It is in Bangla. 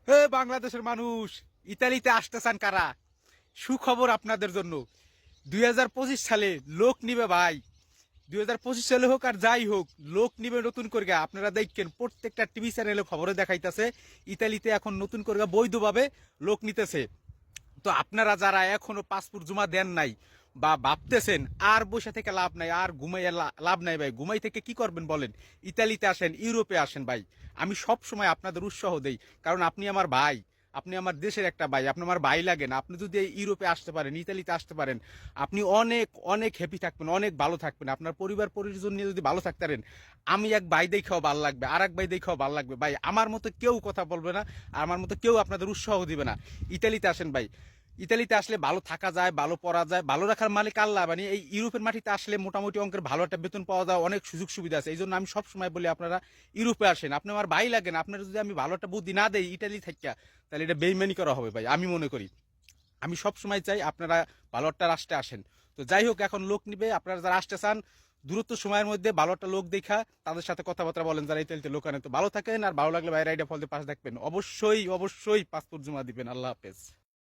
হে বাংলাদেশের মানুষ, ইতালিতে আসতে চান কারা? সুখবর আপনাদের জন্য। 2025 সালে লোক নিবে ভাই। 2025 সালে হোক আর যাই হোক, লোক নিবে নতুন করে। আপনারা দেখেন প্রত্যেকটা টিভি চ্যানেলে খবরে দেখাইতেছে ইতালিতে এখন নতুন করে বৈধভাবে লোক নিতেছে। তো আপনারা যারা এখনো পাসপোর্ট জমা দেন নাই বা ভাবতেছেন, আর বসে থেকে লাভ নাই, আর ঘুমাইয়া লাভ নাই ভাই, ঘুমাই থেকে কি করবেন বলেন? ইতালিতে আসেন, ইউরোপে আসেন ভাই। আমি সব সময় আপনাদের উৎসাহ দেই, কারণ আপনি আমার ভাই, আপনি আমার দেশের একটা ভাই, আপনি আমার ভাই লাগেন। আপনি যদি এই ইউরোপে আসতে পারেন, ইতালিতে আসতে পারেন, আপনি অনেক অনেক হ্যাপি থাকবেন, অনেক ভালো থাকবেন। আপনার পরিবার পরিজন নিয়ে যদি ভালো থাকতে পারেন, আমি এক ভাই দেখাও ভালো লাগবে, আর এক ভাই দেখাও ভালো লাগবে ভাই। আমার মতো কেউ কথা বলবে না, আর আমার মতো কেউ আপনাদের উৎসাহ দিবে না। ইতালিতে আসেন ভাই। ইতালিতে আসলে ভালো থাকা যায়, ভালো পড়া যায়, ভালো রাখার মালিক আল্লাহ। মানে এই ইউরোপের মাটিতে আসলে মোটামুটি অঙ্কের ভালো একটা বেতন পাওয়া যায়, অনেক সুযোগ সুবিধা আছে। এই জন্য আমি সবসময় বলি আপনারা ইউরোপে আসেন। আপনি আমার ভাই লাগেন, আপনার যদি আমি ভালো একটা বুদ্ধি না দেই ইটালি থেকে, তাহলে এটা বেইমানি করা হবে ভাই, আমি মনে করি। আমি সবসময় চাই আপনারা ভালো একটা রাষ্ট্রে আসেন। তো যাই হোক, এখন লোক নিবে, আপনারা যারা আসতে চান দ্রুত সময়ের মধ্যে ভালো একটা লোক দেখা তাদের সাথে কথাবার্তা বলেন, যারা ইতালিতে লোক আনেন। তো ভালো থাকেন, আর ভালো লাগলে বাইরে আইডিয়া ফলতে পাশে থাকবেন। অবশ্যই অবশ্যই পাসপোর্ট জমা দিবেন। আল্লাহ হাফেজ।